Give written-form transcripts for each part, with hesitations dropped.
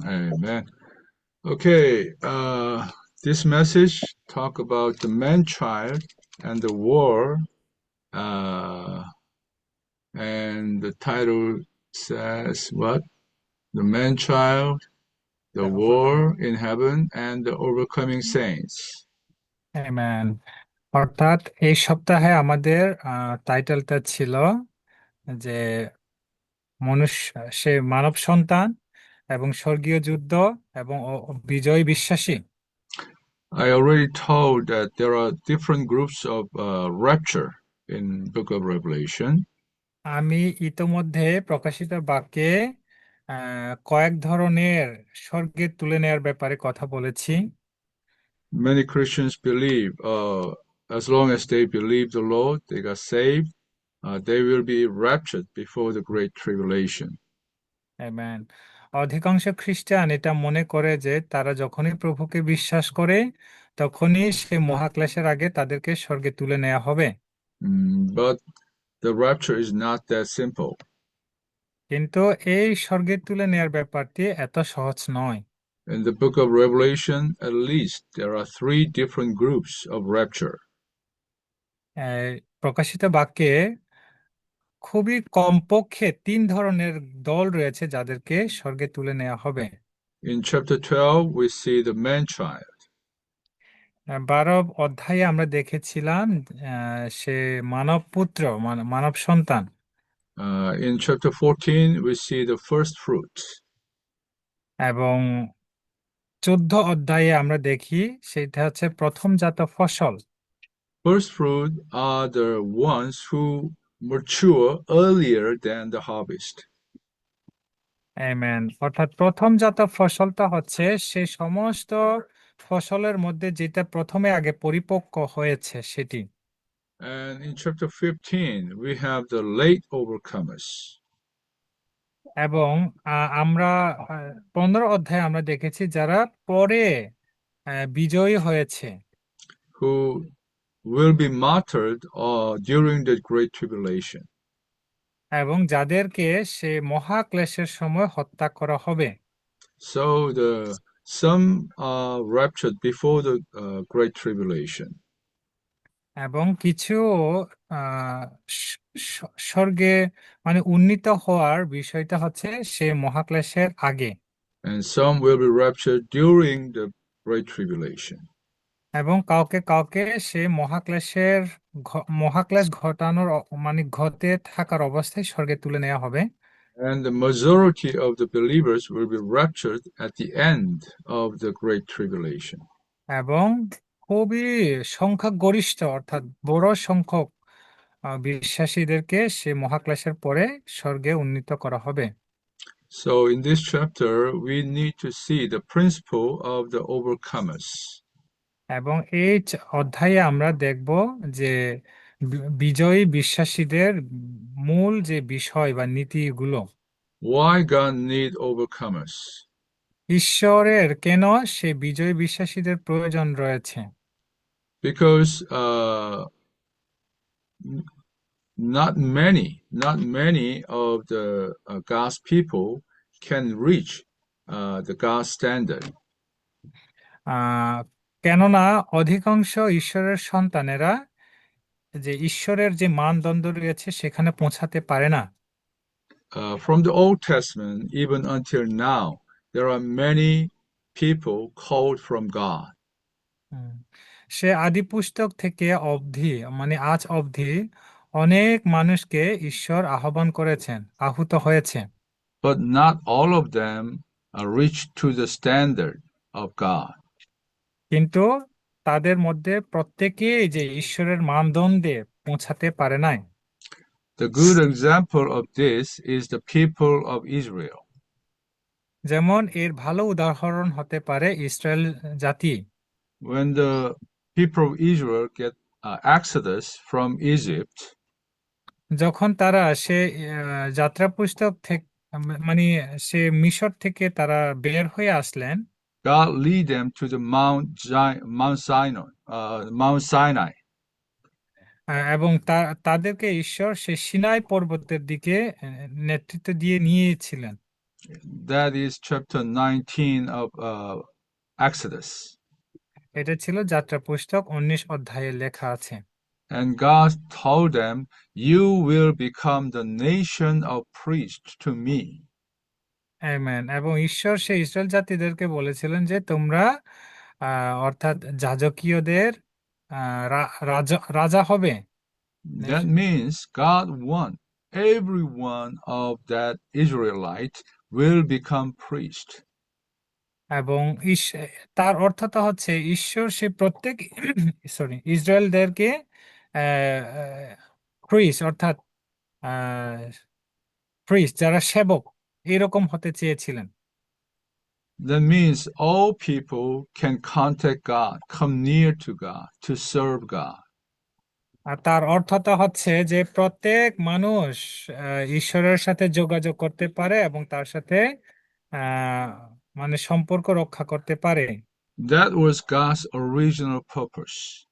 Amen. Okay, this message talk about the man-child and the war, uh, and the title says what? The man-child, the The overcoming. war in heaven, and the overcoming saints. Amen. অর্থাৎ এই সপ্তাহে আমাদের টাইটেলটা ছিল যে মনুষ্য সে মানব সন্তান এবং স্বর্গীয় যুদ্ধ এবং বিজয় বিশ্বাসী। I already told that there are different groups of rapture in Book of Revelation. আমি ইতোমধ্যে প্রকাশিত বাক্যে কয়েক ধরনের স্বর্গে তুলে নেওয়ার ব্যাপারে কথা বলেছি। Many Christians believe, as long as they believe the Lord, they got saved, they will be raptured before the great tribulation. Amen. অধিকাংশ খ্রিস্টান এটা মনে করে যে তারা যখনই প্রভুকে বিশ্বাস করে তখনই সে মহাক্লেশের আগে তাদেরকে স্বর্গে তুলে নেওয়া হবে। But the rapture is not that simple. কিন্তু এই স্বর্গে তুলে নেওয়ার ব্যাপারটি এত সহজ নয়। In the book of Revelation, at least there are three different groups of rapture. প্রকাশিত বাক্যে খুবই কমপক্ষে তিন ধরনের দল রয়েছে যাদেরকে স্বর্গে তুলে নেওয়া হবে। In chapter 12, we see the man-child. 12 অধ্যায়ে আমরা দেখেছিলাম সে মানব পুত্র মানব সন্তান। In chapter 14, we see the first fruits. এবং 14 অধ্যায়ে আমরা দেখি সেটা হচ্ছে প্রথমজাত ফসল। First fruit are the ones who mature earlier than the harvest. Amen. অর্থাৎ প্রথমজাত ফসলটা হচ্ছে সেই সমস্ত ফসলের মধ্যে যেটা প্রথমে আগে পরিপক্ক হয়েছে সেটি। And in chapter 15, we have the late overcomers. এবং আমরা 15 অধ্যায়ে আমরা দেখেছি যারা পরে বিজয়ী হয়েছে, Who will be martyred during the Great Tribulation. এবং যাদেরকে সে মহাক্লেশের সময় হত্যা করা হবে। So some are raptured before the Great Tribulation. এবং কিছু আহ, স- স্বর্গে মানে উন্নীত হওয়ার বিষয়টা হচ্ছে সে মহাক্লেশের আগে। And some will be raptured during the Great Tribulation. এবং কাউকে কাউকে সে মহাক্লেশ ঘটানোর মানে ঘটে থাকার অবস্থায় স্বর্গে তুলে নেওয়া হবে। And the majority of the believers will be raptured at the end of the Great Tribulation. এবং খুবই সংখ্যাগরিষ্ঠ অর্থাৎ বড় সংখ্যক বিশ্বাসীদেরকে সে মহাক্লেশের পরে স্বর্গে উন্নীত করা হবে। So in this chapter, we need to see the principle of the overcomers. এবং এই অধ্যায়ে আমরা দেখব যে বিজয়ী বিশ্বাসীদের মূল যে বিষয় বা নীতিগুলো। Why God need overcomers? ঈশ্বরের কেন সে বিজয়ী বিশ্বাসীদের প্রয়োজন রয়েছে? Because not many of the God's people can reach the God's standard. আহ কেননা অধিকাংশ ঈশ্বরের সন্তানেরা যে ঈশ্বরের যে মানদণ্ড রয়েছে সেখানে পৌঁছাতে পারে না। From the Old Testament, even until now, there are many people called from God. হুম। সে আদি পুস্তক থেকে অবধি মানে আজ অবধি অনেক মানুষকে ঈশ্বর আহ্বান করেছেন, আহুত হয়েছে। But not all of them reach to the standard of God. কিন্তু তাদের মধ্যে প্রত্যেকেই যে ঈশ্বরের মানদণ্ডে পৌঁছাতে পারে নাই। The good example of this is the people of Israel. যেমন এর ভালো উদাহরণ হতে পারে ইসরায়েল জাতি। When the people of Israel get exodus from Egypt, যখন তারা সে যাত্রা পুস্তক থেকে মানে সে মিশর থেকে তারা বের হয়ে আসলেন, God lead them to the Mount Sinai. এবং তাদেরকে ঈশ্বর সে সিনাই পর্বতের দিকে নেতৃত্ব দিয়ে নিয়েছিলেন। That is chapter 19 of Exodus. এটা ছিল যাত্রা পুস্তক 19 অধ্যায়ে লেখা আছে। And God told them, "You will become the nation of priests to me." Amen. এবং ঈশ্বর সেই ইসরায়েল জাতিদেরকে বলেছিলেন যে তোমরা অর্থাৎ যাজকীয়দের রাজা রাজা হবে। That means God wants every one of that Israelite will become priest. এবং তার অর্থটা হচ্ছে ঈশ্বর সে প্রত্যেক ইসরায়েলদেরকে প্রিস্ট অর্থাৎ প্রিস্ট যারা সেবক এরকম হতে চেয়েছিলেন। That means all people can contact God, come near to God, to serve God. আর তার অর্থটা হচ্ছে যে প্রত্যেক মানুষ ঈশ্বরের সাথে যোগাযোগ করতে পারে এবং তার সাথে আহ, মানে সম্পর্ক রক্ষা করতে পারে। That was God's original purpose.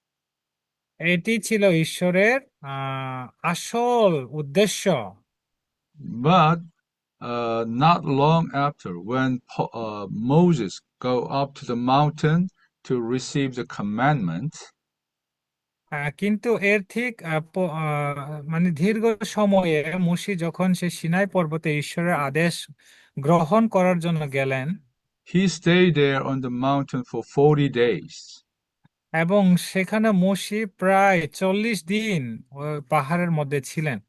এটি ছিল ঈশ্বরের আসল উদ্দেশ্য। But not long after, when Moses go up to the mountain to receive the commandment, কিন্তু এর ঠিক মানে দীর্ঘ সময়ে মুশি যখন সে সিনাই পর্বতে ঈশ্বরের আদেশ গ্রহণ করার জন্য গেলেন he stayed there on the mountain for 40 days. এবং সেখানে মুশি প্রায় 40 দিন ওই পাহাড়ের মধ্যে ছিলেন।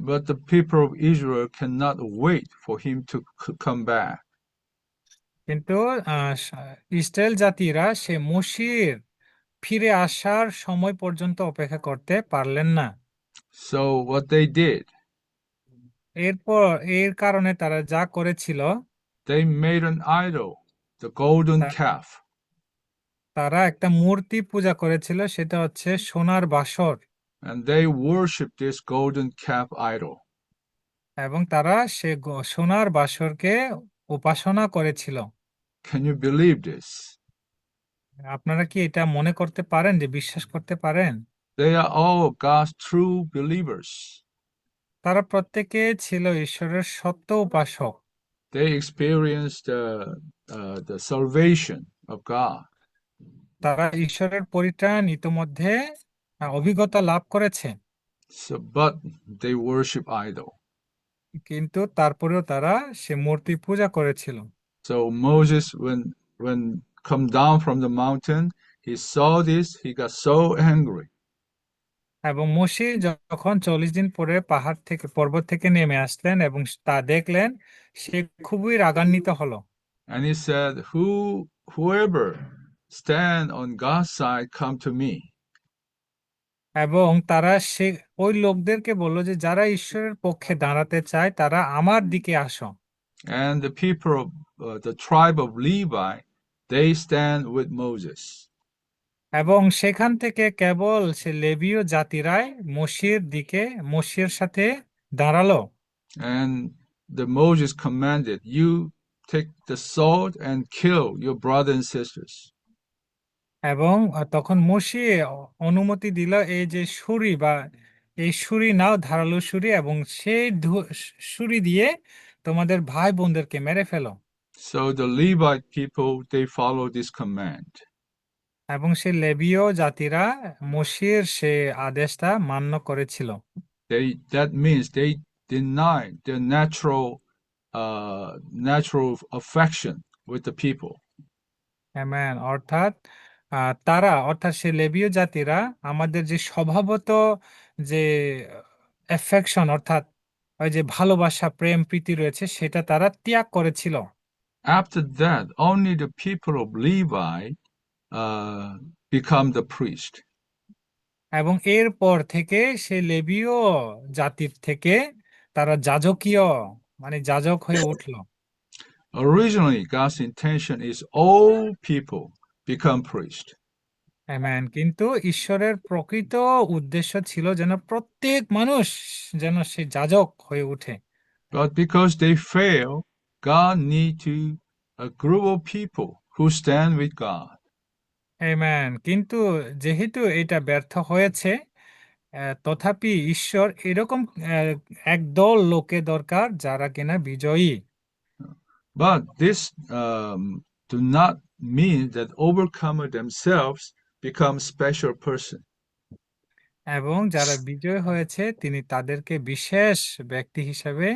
But the people of Israel cannot wait for him to come back. কিন্তু ইসরায়েল জাতিরা সে মুশির ফিরে আসার সময় পর্যন্ত অপেক্ষা করতে পারলেন না। So what they did, এরপর এর কারণে তারা যা করেছিল, they made an idol, the golden তা- calf, তারা একটা মূর্তি পূজা করেছিল, সেটা হচ্ছে সোনার বাসর। and they worshiped this golden calf idol. এবং তারা সে সোনার বাসরকে উপাসনা করেছিল। Can you believe this? আপনারা কি এটা মনে করতে পারেন, যে বিশ্বাস করতে পারেন? They are all God's true believers. তারা প্রত্যেকে ছিল ঈশ্বরের সত্য উপাসক। They experienced the salvation of God. তারা ঈশ্বরের পরিত্রাণ ইতোমধ্যে অভিজ্ঞতা লাভ করেছে, So, but they worship idol. কিন্তু তারপরেও তারা সে মূর্তি পূজা করেছিল। So Moses, when come down from the mountain, he saw this, he got so angry. এবং মোশে যখন 40 দিন পরে পাহাড় থেকে পর্বত থেকে নেমে আসলেন এবং তা দেখলেন, সে খুবই রাগান্বিত হলো। And he said, whoever stand on God's side, come to me. এবং তারা সে ওই লোকদেরকে বলল যে যারা ঈশ্বরের পক্ষে দাঁড়াতে চায় তারা আমার দিকে আসো। And the people of the tribe of Levi, they stand with Moses. এবং সেখান থেকে কেবল সে লেবীয় জাতিরাই মোশির সাথে দাঁড়ালো। And the Moses commanded, you take the sword and kill your brothers and sisters. এবং তখন মোশে অনুমতি দিল, এই যে ছুরি বা এই ছুরি নাও, ধারালো ছুরি, এবং সেই ছুরি দিয়ে তোমাদের ভাই বোনদেরকে মেরে ফেলো। So the Levite people, they follow this command. এবং সে লেবীয় জাতিরা মোশির সে আদেশটা মান্য করেছিল। That means they deny their natural affection with the people. Amen. অর্থাৎ অর্থাৎ সে লেবীয় জাতিরা আমাদের যে স্বভাবত যে অ্যাফেকশন অর্থাৎ ওই যে ভালোবাসা প্রেম প্রীতি রয়েছে সেটা তারা ত্যাগ করেছিল। After that, only the people of Levi become the priest. এবং এরপর থেকে সে লেবীয় জাতির থেকে তারা যাজকীয় মানে যাজক হয়ে উঠল। Originally, God's intention is all people become priest. Amen. কিন্তু ঈশ্বরের প্রকৃত উদ্দেশ্য ছিল যেন প্রত্যেক মানুষ যেন সে যাজক হয়ে ওঠে। But because they fail, God need to a group of people who stand with God. Amen. কিন্তু যেহেতু এটা ব্যর্থ হয়েছে, তথাপি ঈশ্বর এরকম একদল লোকে দরকার যারা কিনা বিজয়ী। But this do not mean that overcomer themselves become special person. এবং যারা বিজয় হয়েছে তিনি তাদেরকে বিশেষ ব্যক্তি হিসাবে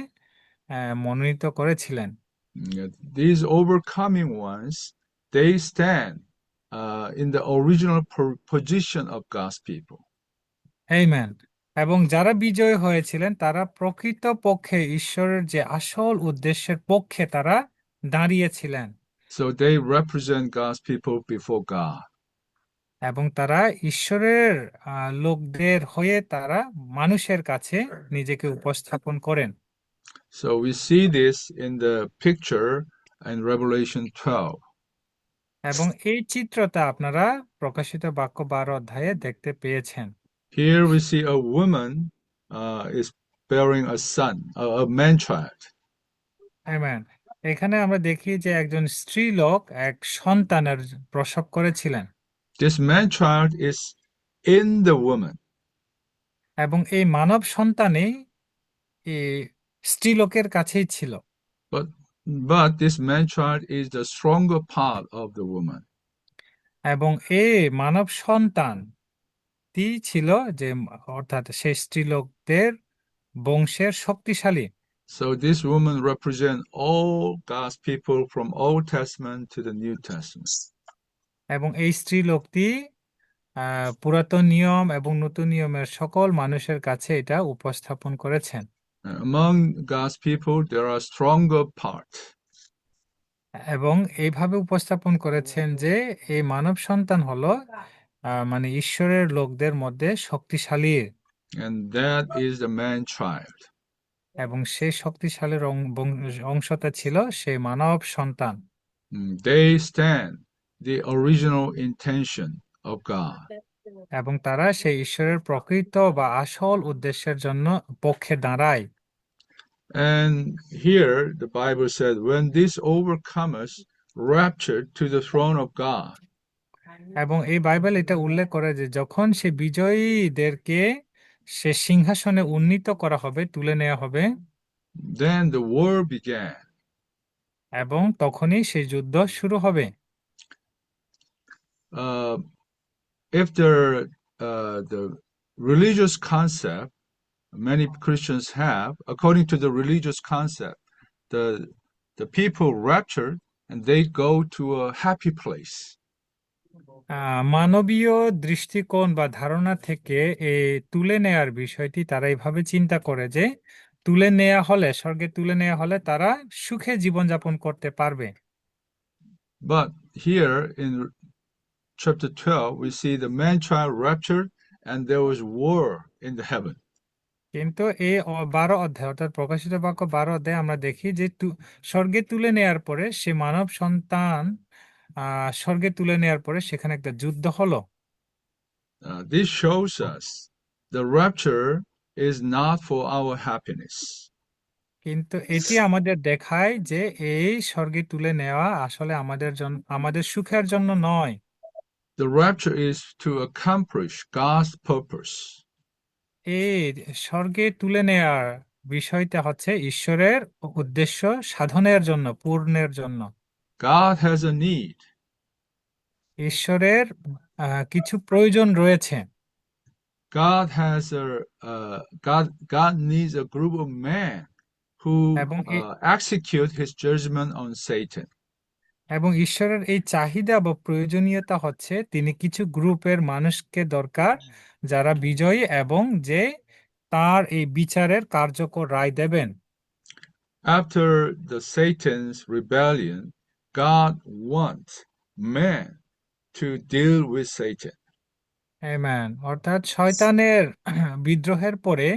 মনোনীত করেছিলেন। These overcoming ones, they stand in the original position of God's people. Amen. এবং যারা বিজয় হয়েছিলেন তারা প্রকৃত পক্ষে ঈশ্বরের যে আসল উদ্দেশ্যের পক্ষে তারা দাঁড়িয়েছিলেন। So they represent God's people before God. এবং তারা ঈশ্বরের লোকদের হয়ে তারা মানুষের কাছে নিজেকে উপস্থাপন করেন। So we see this in the picture in Revelation 12. এবং এই চিত্রটা আপনারা প্রকাশিত বাক্য 12 অধ্যায়ে দেখতে পেয়েছেন। Here we see a woman is bearing a son, a man child. Amen. এখানে আমরা দেখি যে একজন স্ত্রীলোক এক সন্তানের প্রসব করেছিলেন। This man child is in the woman. এবং এই মানব সন্তানই এই স্ত্রীলোকের কাছেই ছিল। But this man child is the stronger part of the woman. এবং এই মানব সন্তানটি ছিল যে অর্থাৎ সেই স্ত্রীলোকদের বংশের শক্তিশালী। So this woman represents all God's people from Old Testament to the New Testament. এবং এই স্ত্রীলোকটি পুরাতন নিয়ম এবং নতুন নিয়মের সকল মানুষের কাছে এটা উপস্থাপন করেছেন। Among God's people, there are stronger parts. এবং এইভাবে উপস্থাপন করেছেন যে এই মানব সন্তান হলো মানে ঈশ্বরের লোকদের মধ্যে শক্তিশালী। And that is the man child. এবং সেই শক্তিশালীর অংশটা ছিল সেই মানব সন্তান। They stand the original intention of God. এবং তারা সেই ঈশ্বরের প্রকৃত বা আসল উদ্দেশ্যের জন্য পক্ষে দাঁড়ায়। And here the Bible said, when these overcomers raptured to the throne of God. এবং এই বাইবেল এটা উল্লেখ করে যে যখন সে বিজয়ীদেরকে সে সিংহাসনে উন্নীত করা হবে, তুলে নেওয়া হবে, then the war began. এবং তখনই সেই যুদ্ধ শুরু হবে। If the religious concept many Christians have, according to the religious concept, the people raptured and they go to a happy place. মানবীয় দৃষ্টিকোণ বা ধারণা থেকে এই তুলে নেয়ার বিষয়টি তারা এইভাবে চিন্তা করে যে তুলে নেওয়া হলে, স্বর্গে তুলে নেওয়া হলে তারা সুখে জীবনযাপন করতে পারবে। But here in chapter 12 we see the man child raptured and there was war in the heaven. কিন্তু এই 12 অধ্যায় অর্থাৎ প্রকাশিত বাক্য 12 অধ্যায়ে আমরা দেখি যে স্বর্গে তুলে নেয়ার পরে সে মানব সন্তান স্বর্গে তুলে নেয়ার পরে সেখানে একটা যুদ্ধ হলো। This shows us the rapture is not for our happiness. কিন্তু এটি আমাদের দেখায় যে এই স্বর্গে তুলে নেওয়া আসলে আমাদের সুখের জন্য নয়। The rapture is to accomplish God's purpose. এই স্বর্গে তুলে নেওয়ার বিষয়টা হচ্ছে ঈশ্বরের উদ্দেশ্য সাধনের জন্য, পূর্ণের জন্য। God has a need. ঈশ্বরের কিছু প্রয়োজন রয়েছে। God needs a group of men who execute his judgment on Satan. এবং ঈশ্বরের এই চাহিদা বা প্রয়োজনীয়তা হচ্ছে তিনি কিছু গ্রুপের মানুষকে দরকার যারা বিজয়ী এবং যে তার এই বিচারের কার্যকর রায় দেবেন। After the Satan's rebellion, God wants men to deal with Satan. Amen. অর্থাৎ শয়তানের বিদ্রোহের পরে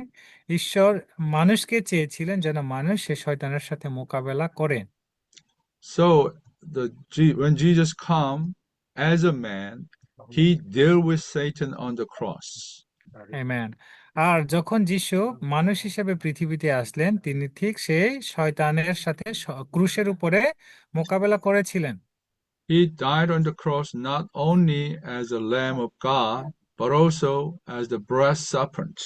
ঈশ্বর মানুষকে চেয়েছিলেন যেন মানুষ সে শয়তানের সাথে মোকাবেলা করে। So when Jesus come as a man, he deal with Satan on the cross. Amen. আর যখন যিশু মানুষ হিসেবে পৃথিবীতে আসলেন তিনি ঠিক সেই শয়তানের সাথে ক্রুশের উপরে মোকাবেলা করেছিলেন। He died on the cross not only as a lamb of God but also as the brass serpent.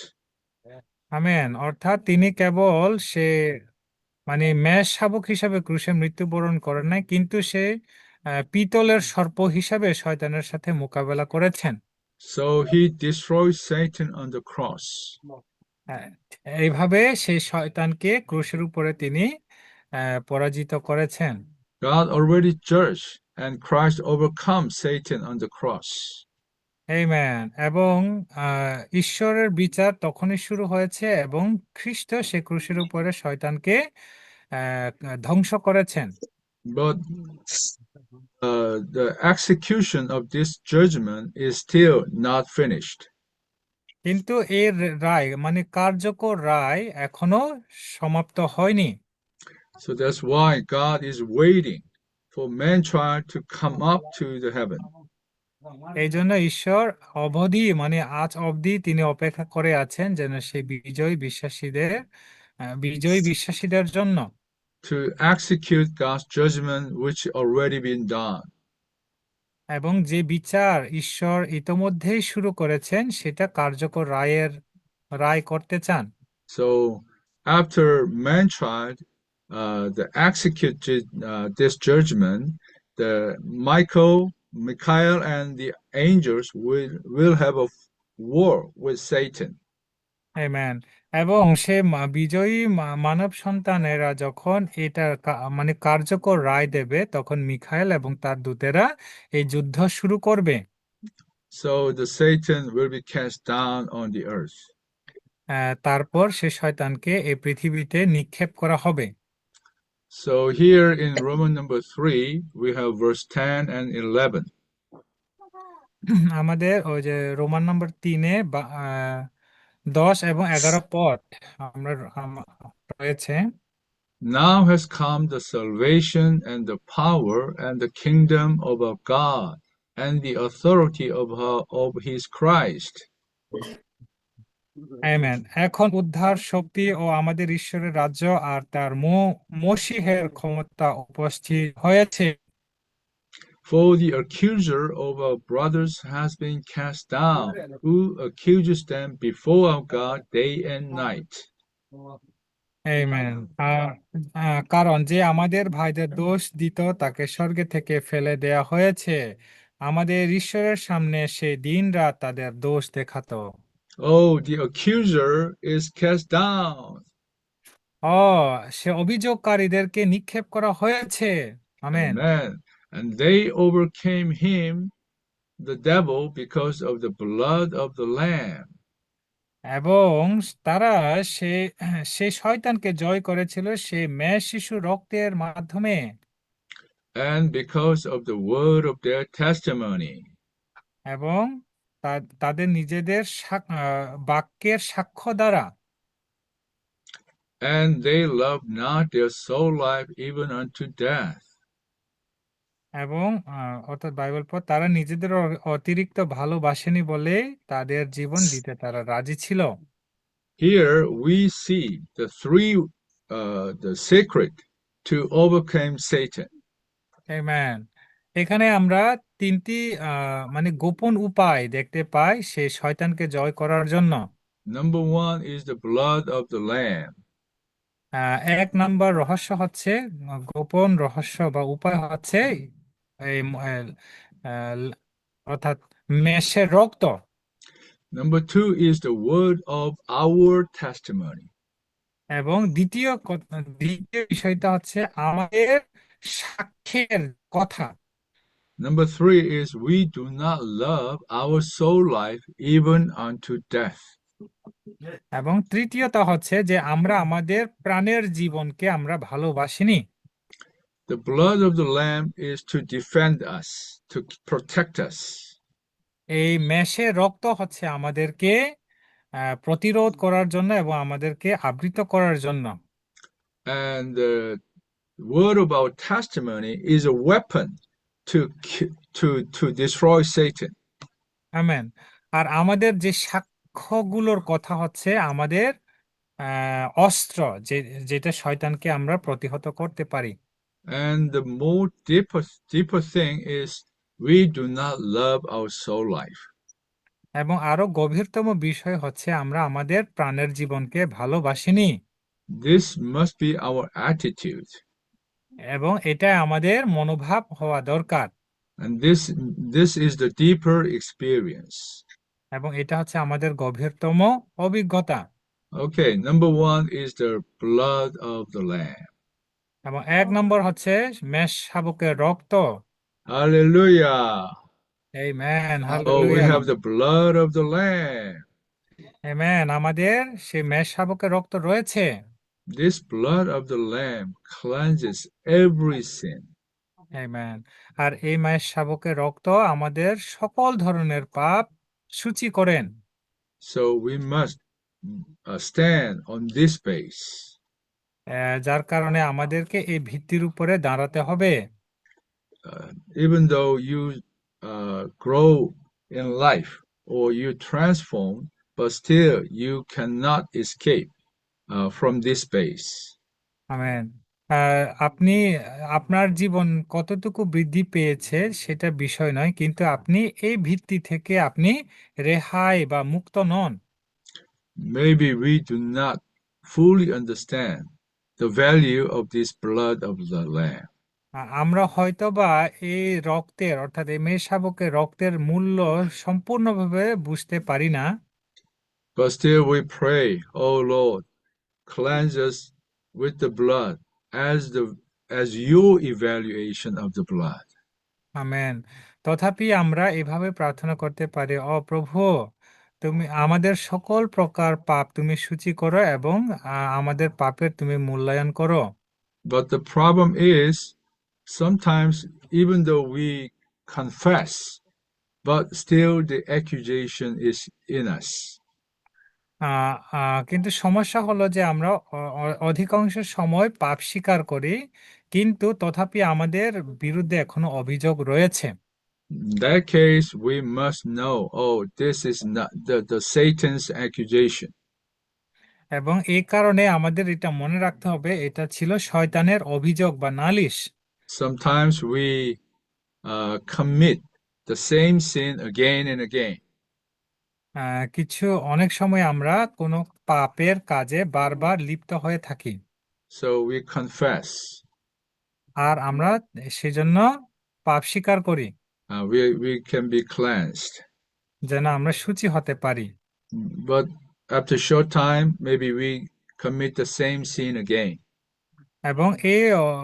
Amen. অর্থাৎ তিনি কেবল সে মানে মেষ শাবক হিসাবে ক্রুশে মৃত্যুবরণ করেন নাই, কিন্তু সে পিতলের সর্প হিসাবে শয়তানের সাথে মোকাবেলা করেছেন। So he destroyed Satan on the cross. আহ, এইভাবে সেই শয়তানকে ক্রুশের উপরে তিনি পরাজিত করেছেন। God already judged, and Christ overcome Satan on the cross. Amen. এবং ঈশ্বরের বিচার তখনই শুরু হয়েছে এবং খ্রিস্ট সে ক্রুশের উপরে শয়তানকে আহ, ধ্বংস করেছেন। But the execution of this judgment is still not finished. কিন্তু এর রায় মানে কার্যকর রায় এখনো সমাপ্ত হয়নি। So that's why God is waiting for mankind to come up to the heaven. এই জন্য ঈশ্বর অবধি মানে আজ অবধি তিনি অপেক্ষা করে আছেন যেন সেই বিজয়ী বিশ্বাসীদের জন্য To execute God's judgment which already been done. এবং যে বিচার ঈশ্বর ইতোমধ্যেই শুরু করেছেন সেটা কার্যকর রায় করতে চান। So after mankind the executed this judgment, the Michael and the angels will have a war with Satan. Amen. এবং সে বিজয়ী মানব সন্তানেরা যখন এটার মানে কার্যকর রায় দেবে তখন মিখায়েল এবং তার দূতেরা এই যুদ্ধ শুরু করবে। So the Satan will be cast down on the earth. তারপর সে শয়তানকে এই পৃথিবীতে নিক্ষেপ করা হবে। So here in Roman number 3, we have verse 10 and 11. আমাদের ওই যে রোমান নম্বর 3-এ 10 এবং 11 পদ আমরা রয়েছে। Now has come the salvation and the power and the kingdom of our God and the authority of his Christ. Amen. এখন উদ্ধার শক্তি ও আমাদের ঈশ্বরের রাজ্য আর তার মসিহের ক্ষমতা উপস্থিত হয়েছে। For the accuser of our brothers has been cast down, who accuses them before our God day and night. Amen. কারণ যে আমাদের ভাইদের দোষ দিত তাকে স্বর্গে থেকে ফেলে দেয়া হয়েছে, আমাদের ঈশ্বরের সামনে সে দিন রাত তাদের দোষ দেখাতো। Oh, the accuser is cast down. সে অভিযোগকারীদেরকে নিক্ষেপ করা হয়েছে। Amen. Amen. And they overcame him, the devil, because of the blood of the Lamb. এবং তারা সে সেই শয়তানকে জয় করেছিল সে মেষ শিশু রক্তের মাধ্যমে And because of the word of their testimony. এবং তাদের নিজেদের বাক্যের সাক্ষ্য দ্বারা। And they loved not their soul life even unto death. এবং অর্থাৎ বাইবেল পড় তারা নিজেদের অতিরিক্ত ভালোবাসেনি বলে তাদের জীবন দিতে তারা রাজি ছিল। Here we see the secret to overcome Satan. Amen. এখানে আমরা তিনটি মানে গোপন উপায় দেখতে পাই সেই শয়তানকে জয় করার জন্য। Number one is the blood of the Lamb. এক নাম্বার রহস্য হচ্ছে গোপন রহস্য বা উপায় হচ্ছে এই অর্থাৎ মেষের রক্ত। Number two is the word of our testimony. এবং দ্বিতীয় বিষয়টা হচ্ছে আমাদের সাক্ষ্যের কথা। Number three is we do not love our soul life even unto death. এবং তৃতীয়টা হচ্ছে যে আমরা আমাদের প্রাণের জীবনকে আমরা ভালোবাসিনি। The blood of the Lamb is to defend us, to protect us. এই মেষের রক্ত হচ্ছে আমাদেরকে প্রতিরোধ করার জন্য এবং আমাদেরকে আবৃত করার জন্য। And the word of our testimony is a weapon to destroy Satan. Amen. আর আমাদের যে সাক্ষ্যগুলোর কথা হচ্ছে আমাদের অস্ত্র যেটা শয়তানকে আমরা প্রতিহত করতে পারি। And the more deeper thing is we do not love our soul life. এবং আরো গভীরতম বিষয় হচ্ছে আমরা আমাদের প্রাণের জীবনকে ভালোবাসিনি। This must be our attitude. এবং এটা আমাদের মনোভাব হওয়া দরকার। And this is the deeper experience. এবং এটা হচ্ছে আমাদের গভীরতম অভিজ্ঞতা। Okay, number one is the blood of the Lamb. এবং 1 নম্বর হচ্ছে মেষ শাবকের রক্ত। Hallelujah. Amen, Oh, we hallelujah, have the blood of the Lamb. Amen. আমাদের সেই মেষ শাবকের রক্ত রয়েছে। This blood of the Lamb cleanses every sin. Amen. আর এই মেষ শাবকের রক্ত আমাদের সকল ধরনের পাপ সূচি করেন। So we must stand on this base. যার কারণে আমাদেরকে এই ভিত্তির উপরে দাঁড়াতে হবে। Even though you grow in life or you transform, but still you cannot escape from this base. Amen. আপনি আপনার জীবন কতটুকু বৃদ্ধি পেয়েছে সেটা বিষয় নয়, কিন্তু আপনি এই ভিত্তি থেকে আপনি রেহাই বা মুক্ত নন। Maybe we do not fully understand the value of this blood of the Lamb. আমরা হয়তোবা এই রক্তের অর্থাৎ এই মেষশাবকের রক্তের মূল্য সম্পূর্ণভাবে বুঝতে পারি না। But still we pray, oh Lord, cleanse us with the blood as your evaluation of the blood. Amen. তথাপি আমরা এভাবে প্রার্থনা করতে পারি, ও প্রভু, তুমি আমাদের সকল প্রকার পাপ তুমি সূচি করো এবং আমাদের পাপের তুমি মূল্যায়ন করো। But the problem is sometimes even though we confess, but still the accusation is in us. কিন্তু সমস্যা হলো যে আমরা অধিকাংশ সময় পাপ স্বীকার করি, কিন্তু তথাপি আমাদের বিরুদ্ধে এখনো অভিযোগ রয়েছে। In that case, we must know, oh, this is not the Satan's accusation. এবং এই কারণে আমাদের এটা মনে রাখতে হবে, এটা ছিল শয়তানের অভিযোগ বা নালিশ। Sometimes we commit the same sin again and again. অনেক সময় আমরা কোনো পাপের কাজে বারবার লিপ্ত হয়ে থাকি। So we confess. আর আমরা সেজন্য পাপ স্বীকার করি, We can be cleansed. যেন আমরা শুচি হতে পারি। But after a short time, maybe we commit the same sin again. এবং এই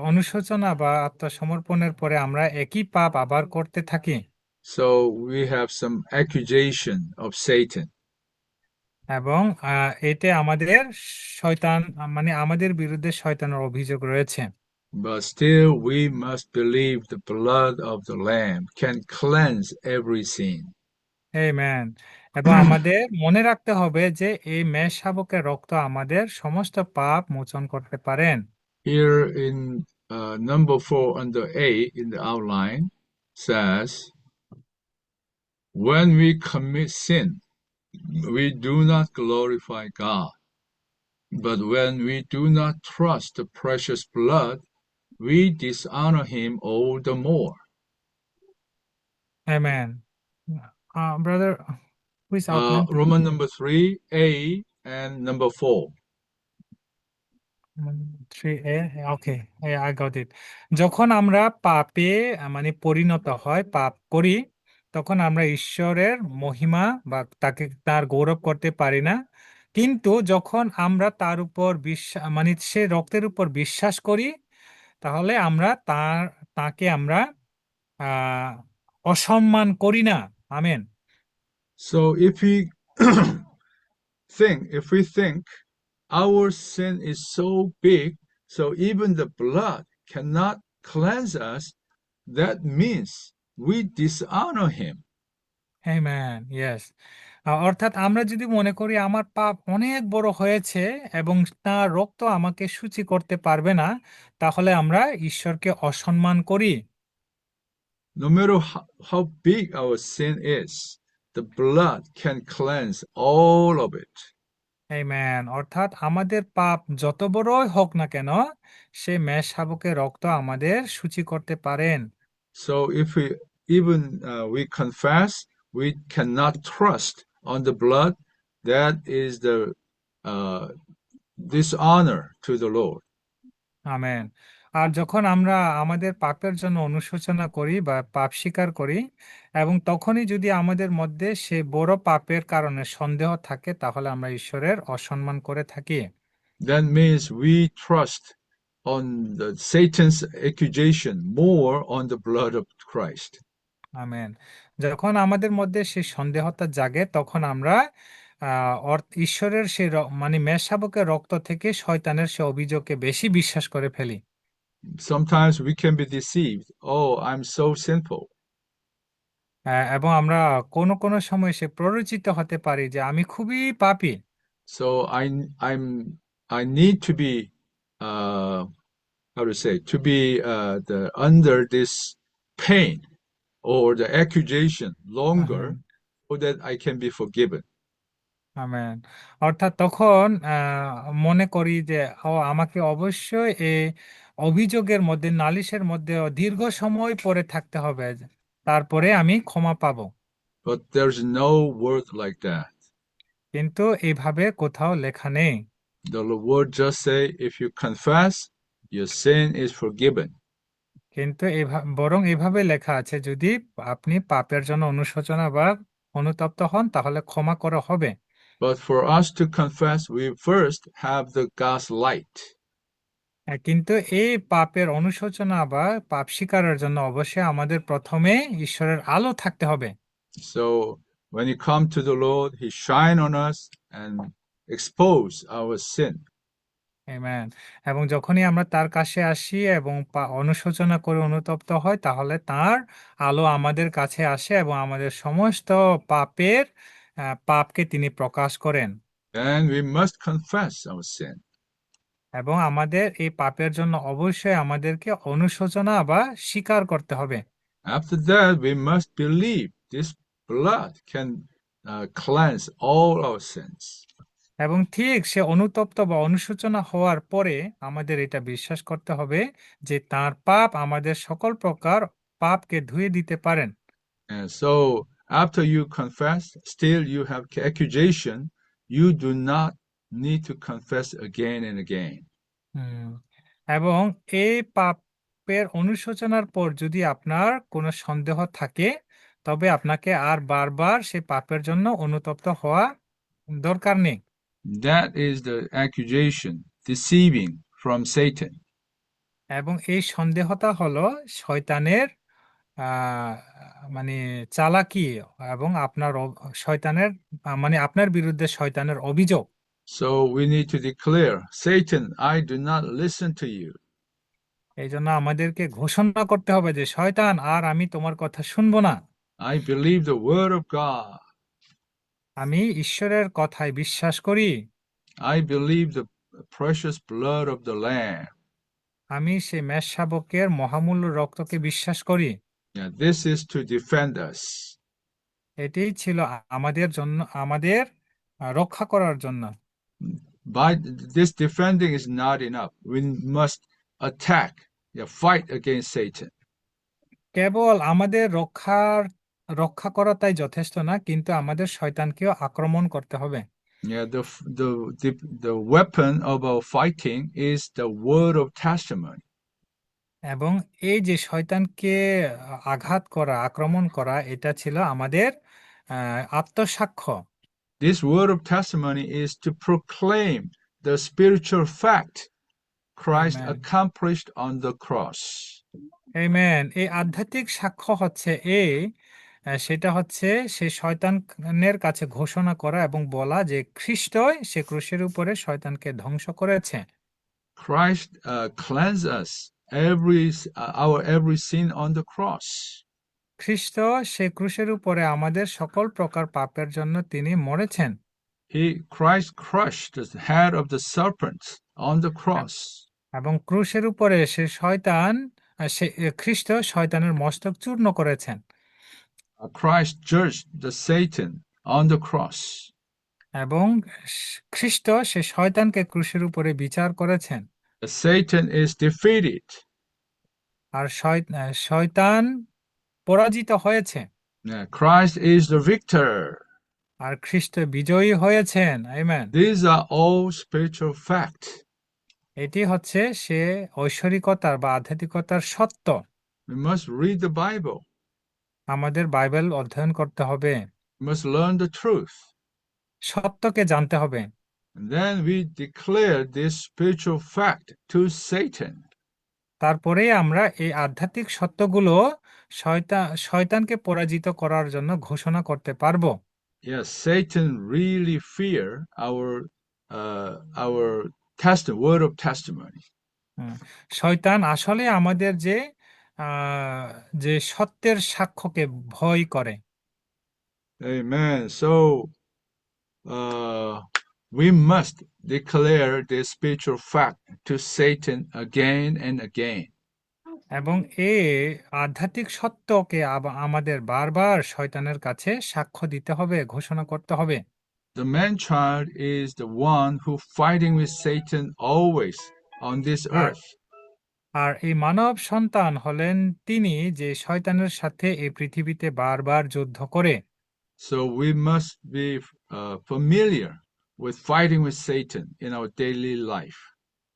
অনুশোচনা বা আত্মসমর্পণের পরে আমরা একই পাপ আবার করতে থাকি। So we have some accusation of Satan. এবং এতে আমাদের শয়তান, মানে আমাদের বিরুদ্ধে শয়তানের অভিযোগ রয়েছে। But still we must believe the blood of the Lamb can cleanse every sin. Amen. এবং আমাদের মনে রাখতে হবে যে এই মেষ শাবকের রক্ত আমাদের সমস্ত পাপ মোচন করতে পারেন। Here in number 4 under A in the outline says, when we commit sin, we do not glorify God. But when we do not trust the precious blood, we dishonor him all the more. Amen. Brother, which outline? Roman number 3, A and number 4. 3A, okay, I got it. যখন আমরা পাপে মানে পরিণত হয়, পাপ করি, তখন আমরা ঈশ্বরের মহিমা বা তাকে তার গৌরব করতে পারি না। কিন্তু যখন আমরা তার উপর বিশ্বাস, মানে সে রক্তের উপর বিশ্বাস করি, তাহলে আমরা তাকে আমরা আহ অসম্মান করি না। Amen. So if we think our sin is so big, so even the blood cannot cleanse us, that means we dishonor him. Amen, yes. অর্থাৎ আমরা যদি মনে করি আমার পাপ অনেক বড় হয়েছে এবং তার রক্ত আমাকে শুচি করতে পারবে না, তাহলে আমরা ঈশ্বরকে অসম্মান করি। No matter how big our sin is, the blood can cleanse all of it. Amen. অর্থাৎ আমাদের পাপ যত বড়ই হোক না কেন, সে মেষ শাবকের রক্ত আমাদের শুচি করতে পারেন। So if we even we confess, we cannot trust on the blood. That is the dishonor to the Lord. Amen. আর যখন আমরা আমাদের পাপের জন্য অনুশোচনা করি বা পাপ স্বীকার করি, এবং তখনই যদি আমাদের মধ্যে সে বড় পাপের কারণে সন্দেহ থাকে, তাহলে আমরা ঈশ্বরের অসম্মান করে থাকি। That means we trust on Satan's accusation more on the blood of Christ. Amen. যখন আমাদের মধ্যে সেই সন্দেহতা জাগে, তখন আমরা ঈশ্বরের সেই মানে মেষশাবকের রক্ত থেকে শয়তানের সে অভিযোগকে বেশি বিশ্বাস করে ফেলি। Sometimes we can be deceived. Oh, I'm so sinful. এবং আমরা কোনো কোনো সময় সে প্ররোচিত হতে পারি যে আমি খুবই পাপী। So I need to be how to say, to be under this pain or the accusation longer amen. so that I can be forgiven. Amen. অর্থাৎ তখন মনে করি যে আমাকে অবশ্যই এই অভিযোগের মধ্যে, নালিশের মধ্যে দীর্ঘ সময় পড়ে থাকতে হবে, তারপরে আমি ক্ষমা পাবো। But there's no word like that. কিন্তু এইভাবে কোথাও লেখা নেই। The word just say, if you confess, your sin is forgiven. কিন্তু বরং এভাবে লেখা আছে, যদি আপনি পাপের জন্য অনুশোচনা বা অনুতপ্ত হন, তাহলে ক্ষমা করা হবে। But for us to confess, we first have the God's light. কিন্তু এই পাপের অনুশোচনা বা পাপ স্বীকারের জন্য অবশ্যই আমাদের প্রথমে ঈশ্বরের আলো থাকতে হবে। So when you come to the Lord, He shine on us and expose our sin. Amen. এবং যখনই আমরা তার কাছে আসি এবং অনুশোচনা করে অনুতপ্ত হয়, তাহলে তার আলো আমাদের কাছে আসে এবং আমাদের সমস্ত পাপকে তিনি প্রকাশ করেন। And we must confess our sin. এবং আমাদের এই পাপের জন্য অবশ্যই আমাদেরকে অনুশোচনা বা স্বীকার করতে হবে। After that, we must believe this blood can cleanse all our sins. এবং ঠিক সে অনুতপ্ত বা অনুশোচনা হওয়ার পরে আমাদের এটা বিশ্বাস করতে হবে যে তার পাপ আমাদের সকল প্রকার পাপকে ধুয়ে দিতে পারেন। And so, after you confess, still you have accusation, you do not need to confess again and again. হুম। এবং এই পাপের অনুশোচনার পর যদি আপনার কোনো সন্দেহ থাকে, তবে আপনাকে আর বারবার সেই পাপের জন্য অনুতপ্ত হওয়া দরকার নেই। That is the accusation, deceiving from Satan. এবং এই সন্দেহটা হলো শয়তানের আহ, মানে চালাকি, এবং শয়তানের মানে আপনার বিরুদ্ধে শয়তানের অভিযোগ। So we need to declare, Satan, I do not listen to you. এই জন্য আমাদেরকে ঘোষণা করতে হবে যে শয়তান, আর আমি তোমার কথা শুনবো না। I believe the word of God. আমি ঈশ্বরের কথায় বিশ্বাস করি। I believe the precious blood of the Lamb. আমি সে মেষশাবকের মহামূল্য রক্তকে বিশ্বাস করি। Yeah, this is to defend us. এটাই ছিল আমাদের জন্য, আমাদের রক্ষা করার জন্য। By this defending is not enough. We must attack, yeah, fight against Satan. কেবল আমাদের রক্ষা করাটাই যথেষ্ট না, কিন্তু আমাদের শয়তানকেও আক্রমণ করতে হবে। Yeah, the weapon of our fighting is the word of testimony. এবং এই যে শয়তানকে আঘাত করা, আক্রমণ করা, এটা ছিল আমাদের আত্মসাক্ষ্য। This word of testimony is to proclaim the spiritual fact Christ amen. accomplished on the cross. Amen. এই আধ্যাত্মিক সাক্ষ্য হচ্ছে সেটা হচ্ছে সে শয়তানের কাছে ঘোষণা করা এবং বলা যে খ্রিস্টই সে ক্রুশের উপরে শয়তানকে ধ্বংস করেছে। Christ cleansed us our every sin on the cross. খ্রিস্ট সে ক্রুশের উপরে আমাদের সকল প্রকার পাপের জন্য তিনি মরেছেন। Christ crushed the head of the serpent on the cross. এবং ক্রুশের উপরে খ্রিস্ট শয়তানের মস্তক চূর্ণ করেছেন। Christ judged the Satan on the cross. এবং খ্রিস্ট সে শয়তানকে ক্রুশের উপরে বিচার করেছেন। Satan is defeated. আর শয়তান পরাজিত হয়েছে। Christ is the victor. আর খ্রিস্ট বিজয়ী হয়েছেন। Amen. These are all spiritual facts. এটি হচ্ছে সে ঐশ্বরিকতার বা আধ্যাত্মিকতার সত্য। We must read the Bible. আমাদের বাইবেল অধ্যয়ন করতে হবে, We must learn the truth. সত্যকে জানতে হবে। And then we declare this spiritual fact to Satan. তারপরেই আমরা এই আধ্যাত্মিক সত্যগুলো শয়তানকে পরাজিত করার জন্য ঘোষণা করতে পারবো। Yes, Satan really fear our word of testimony. হুম, শয়তান আসলে আমাদের আহ, যে সত্যের সাক্ষ্যকে ভয় করে। Amen. So uh, we must declare this spiritual fact to Satan again and again. এবং এই আধ্যাত্মিক সত্যকে আমাদের বারবার শয়তানের কাছে সাক্ষ্য দিতে হবে, ঘোষণা করতে হবে। The man child is the one who fighting with Satan always on this R earth. আর এই মানব সন্তান হলেন তিনি যে শয়তানের সাথে এই পৃথিবীতে বারবার যুদ্ধ করে। So we must be familiar with fighting with Satan in our daily life.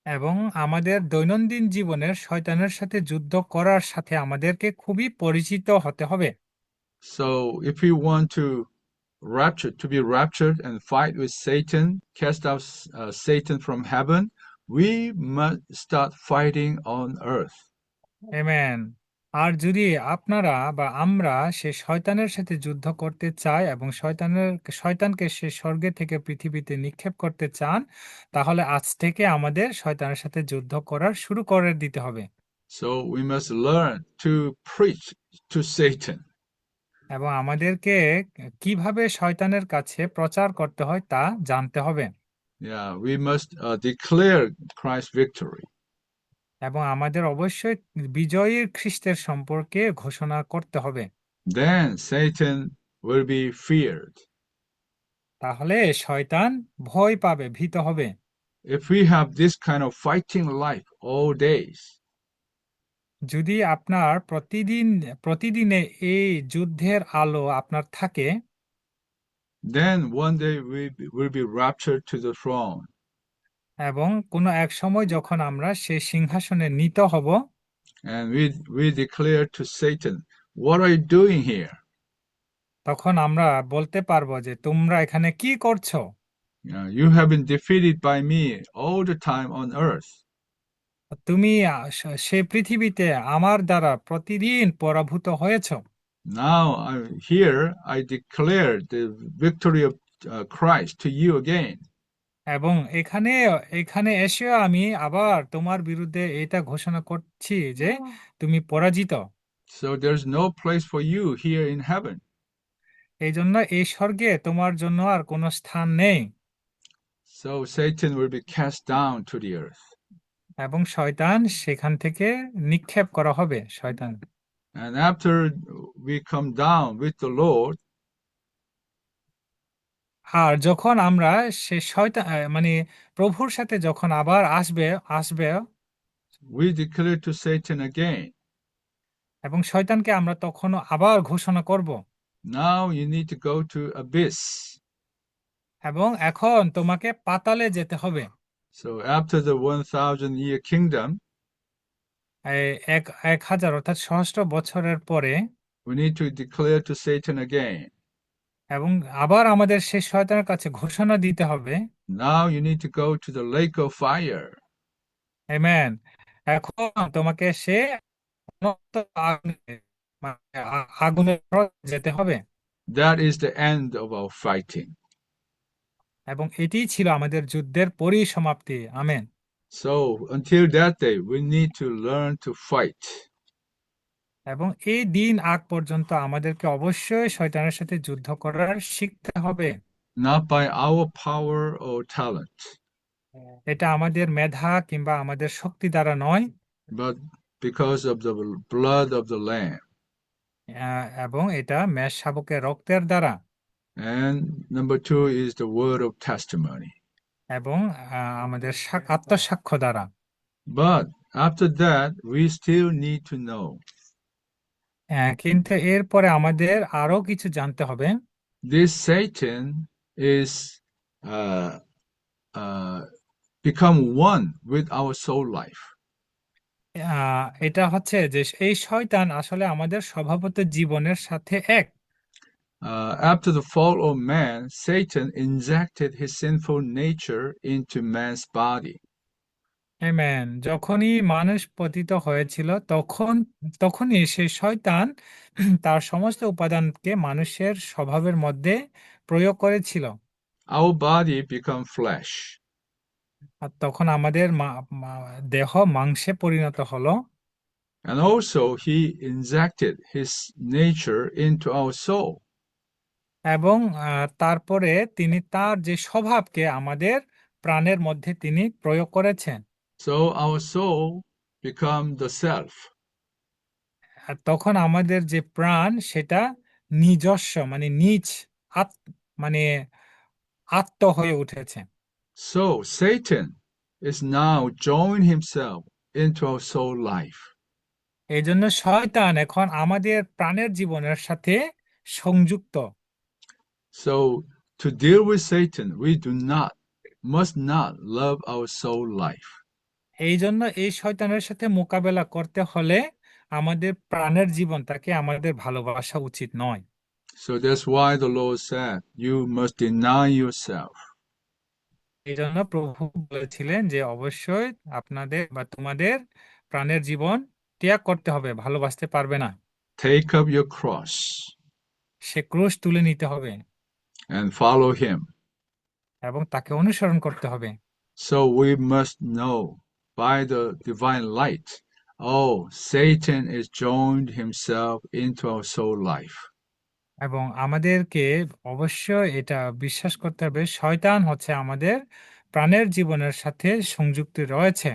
এবং আমাদের দৈনন্দিন জীবনের শয়তানের সাথে যুদ্ধ করার সাথে আমাদেরকে খুবই পরিচিত হতে হবে। So if we want to be raptured and fight with Satan, cast out Satan from heaven, we must start fighting on earth. Amen. আর যদি আপনারা বা আমরা সে শয়তানের সাথে যুদ্ধ করতে চাই এবং শয়তানকে সে স্বর্গে থেকে পৃথিবীতে নিক্ষেপ করতে চান, তাহলে আজ থেকে আমাদের শয়তানের সাথে যুদ্ধ করার শুরু করে দিতে হবে। So we must learn to preach to Satan. এবং আমাদেরকে কিভাবে শয়তানের কাছে প্রচার করতে হয় তা জানতে হবে। Yeah, we must declare Christ's victory. এবং আমাদের অবশ্যই বিজয়ীর খ্রিস্টের সম্পর্কে ঘোষণা করতে হবে। Then Satan will be feared. তাহলে শয়তান ভয় পাবে, ভীত হবে। If we have this kind of fighting life all days, যদি আপনার প্রতিদিনে এই যুদ্ধের আলো আপনার থাকে, then one day we will be raptured to the throne. এবং কোনো এক সময় যখন আমরা সেই সিংহাসনে নীত হব, And we declare to Satan, what are you doing here? তখন আমরা বলতে পারবো যে তোমরা এখানে কি করছো? You have been defeated by me all the time on earth. তুমি সে পৃথিবীতে আমার দ্বারা প্রতিদিন পরাভূত হয়েছ। Now I'm here, I declare the victory of Christ to you again. এবং এখানে এখানে এসেও আমি আবার তোমার বিরুদ্ধে এটা ঘোষণা করছি যে তুমি পরাজিত। So there's no place for you here in heaven. এই জন্য এই স্বর্গে তোমার জন্য আর কোনো স্থান নেই। So Satan will be cast down to the earth. এবং শয়তান সেখান থেকে নিক্ষেপ করা হবে, শয়তান। And after we come down with the Lord, আর যখন আমরা সে শয়তান মানে প্রভুর সাথে যখন আবার আসবে we declare to Satan again, এবং শয়তানকে আমরা তখনও আবার ঘোষণা করব, now you need to go to abyss. এবং এখন তোমাকে পাতালে যেতে হবে। So after the 1,000-year kingdom, এই এক হাজার অর্থাৎ সহস্র বছরের পরে, we need to declare to Satan again, এবং আবার আমাদের সেই শয়তানের কাছে ঘোষণা দিতে হবে, now you need to go to the lake of fire. Amen. এখন তোমাকে সে অনন্ত আগুনের যেতে হবে। That is the end of our fighting. এবং এটি ছিল আমাদের যুদ্ধের পরিসমাপ্তি। Amen. So until that day, we need to learn to fight. এবং এই দিন আগ পর্যন্ত আমাদেরকে অবশ্যই শয়তানের সাথে যুদ্ধ করার শিখতে হবে। Not by our power or talent, এটা আমাদের মেধা কিংবা আমাদের শক্তি দ্বারা নয়, but because of the blood of the Lamb. এবং এটা মেষ শাবকের রক্তের দ্বারা, And number 2 is the word of testimony. এবং আমাদের আত্মসাক্ষ্য দ্বারা। But after that, we still need to know. কিন্তু এরপরে আমাদের আরো কিছু জানতে হবে। this Satan is uh, uh, become one with our soul life. এটা হচ্ছে যে এই শয়তান আসলে আমাদের স্বভাবত জীবনের সাথে এক। After the fall of man, Satan injected his sinful nature into man's body. Amen. যখনই মানুষ পতিত হয়েছিল তখনই সেই শয়তান তার সমস্ত উপাদানকে মানুষের স্বভাবের মধ্যে প্রয়োগ করেছিল। Our body become flesh. আর তখন আমাদের দেহ মাংসে পরিণত হলো। And also he injected his nature into our soul. এবং তারপরে তিনি তার যে স্বভাবকে আমাদের প্রাণের মধ্যে তিনি প্রয়োগ করেছেন। So our soul become the self. আর তখন আমাদের যে প্রাণ সেটা নিজস্ব মানে নিজ মানে আত্ম হয়ে উঠেছে। So Satan is now joined himself into our soul life. এই জন্য শয়তান এখন আমাদের প্রাণের জীবনের সাথে সংযুক্ত। So to deal with Satan, we must not love our soul life. এই জন্য এই শয়তানের সাথে মোকাবেলা করতে হলে আমাদের প্রাণের জীবনটাকে আমাদের ভালোবাসা উচিত নয়। So that's why the Lord said, you must deny yourself. এই জন্য প্রভু বলেছিলেন যে অবশ্যই আপনাদের বা তোমাদের প্রাণের জীবন ত্যাগ করতে হবে, ভালোবাসতে পারবে না। Take up your cross সে ক্রুশ তুলে নিতে হবে and follow him. এবং তাকে অনুসরণ করতে হবে। So we must know by the divine light, oh, Satan is joined himself into our soul life. এবং আমাদেরকে অবশ্যই এটা বিশ্বাস করতে হবে শয়তান হচ্ছে আমাদের প্রাণের জীবনের সাথে সংযুক্ত রয়েছে।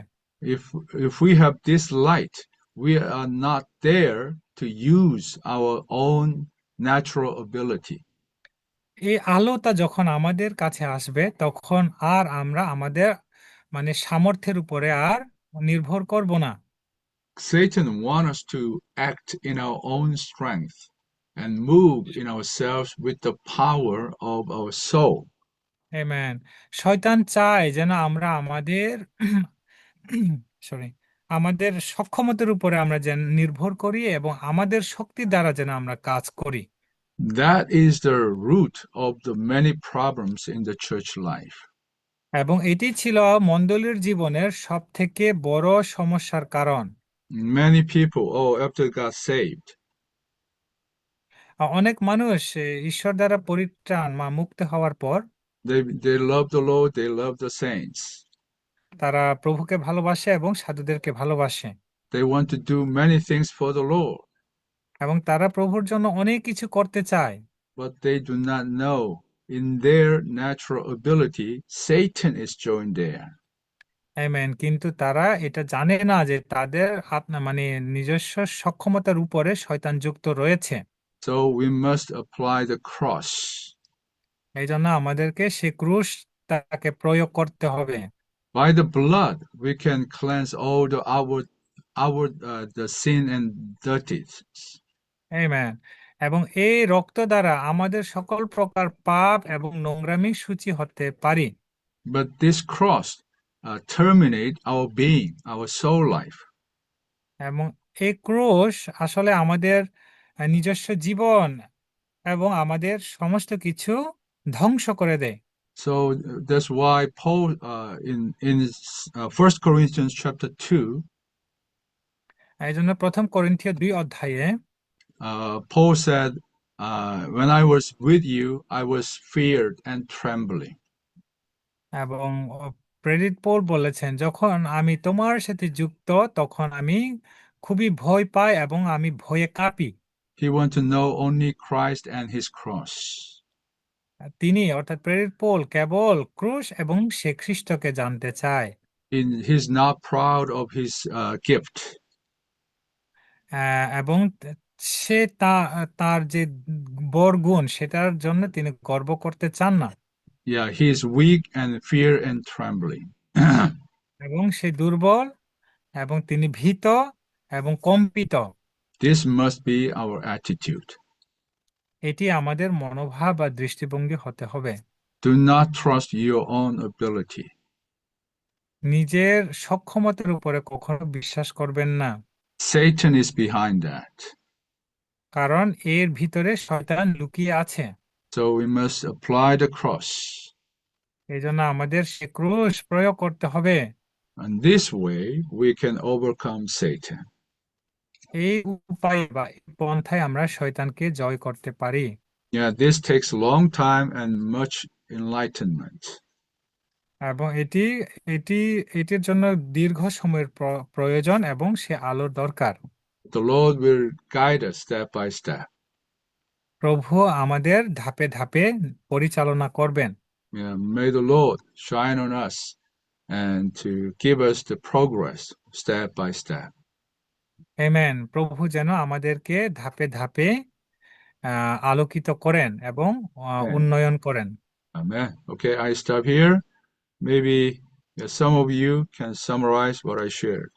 If we have this light, we are not there to use our own natural ability. এই আলোটা যখন আমাদের কাছে আসবে তখন আর আমরা আমাদের সামর্থ্যের উপরে আর নির্ভর করব না। Satan wants us to act in our own strength and move in ourselves with the power of our soul. Amen. শয়তান চায় যেন আমরা আমাদের সরি আমাদের সক্ষমতার উপরে আমরা যেন নির্ভর করি এবং আমাদের শক্তি দ্বারা যেন আমরা কাজ করি। That is the root of the many problems in the church life. এবং এটি ছিল মণ্ডলীর জীবনের সবথেকে বড় সমস্যার কারণ। Many people, oh, after got saved, অনেক মানুষ ঈশ্বর দ্বারা পরিত্রাণ মুক্ত হওয়ার পর they love the Lord, they love the saints. তারা প্রভুকে ভালোবাসে এবং সাধুদেরকে ভালোবাসে They want to do many things for the Lord, এবং তারা প্রভুর জন্য অনেক কিছু করতে চায়। but they do not know in their natural ability, Satan is joined there. Amen. কিন্তু তারা এটা জানে না যে তাদের নিজস্ব সক্ষমতার উপরে শয়তান যুক্ত রয়েছে। So we must apply the cross. এই জন্য আমাদেরকে সে ক্রুশ তাকে প্রয়োগ করতে হবে। By the blood, we can cleanse all the sin and dirties. Amen. এবং এই রক্ত দ্বারা আমাদের সকল প্রকার পাপ এবং নোংরামি সূচি হতে পারি। But this cross terminate our being, our soul life. এবং এই ক্রুশ আসলে আমাদের নিজস্ব জীবন এবং আমাদের সমস্ত কিছু ধ্বংস করে দেয়। So that's why Paul in 1 Corinthians chapter 2, এই জন্য প্রথম করিন্থীয় 2 অধ্যায়ে Paul said, when I was with you, I was feared and trembling. এবং প্রেরিত পৌল বলেছেন, যখন আমি তোমার সাথে যুক্ত তখন আমি খুবই ভয় পাই এবং আমি ভয়ে কাঁপি। He wanted to know only Christ and his cross. তিনি অর্থাৎ প্রেরিত পৌল কেবল ক্রুশ এবং সে খ্রিস্টকে জানতে চায়। He's not proud of his gift. এবং সে তার যে বরগুণ সেটার জন্য তিনি গর্ব করতে চান না। Yeah, he is weak and fear and trembling. এবং সে দুর্বল এবং তিনি ভীত এবং কম্পিত। This must be our attitude. এটি আমাদের মনোভাব বা দৃষ্টিভঙ্গি হতে হবে। Do not trust your own ability. নিজের সক্ষমতার উপরে কখনো বিশ্বাস করবেন না, Satan is behind that. কারণ এর ভিতরে শয়তান লুকিয়ে আছে। So we must apply the cross. এই জন্য আমাদের সে ক্রুশ প্রয়োগ করতে হবে। And this way we can overcome Satan. এই উপায়ে বা এই পন্থায় আমরা শয়তানকে জয় করতে পারি। Yeah, this takes a long time and much enlightenment. এবং এটি এটি এটির জন্য দীর্ঘ সময়ের প্রয়োজন এবং সে আলোর দরকার। The Lord will guide us step by step. প্রভু আমাদের ধাপে ধাপে পরিচালনা করবেন। Yeah, may the Lord shine on us and to give us the progress step by step. Amen. প্রভু যেন আমাদেরকে ধাপে ধাপে আলোকিত করেন এবং Amen. উন্নয়ন করেন। Amen. Okay, I stop here. Maybe some of you can summarize what I shared.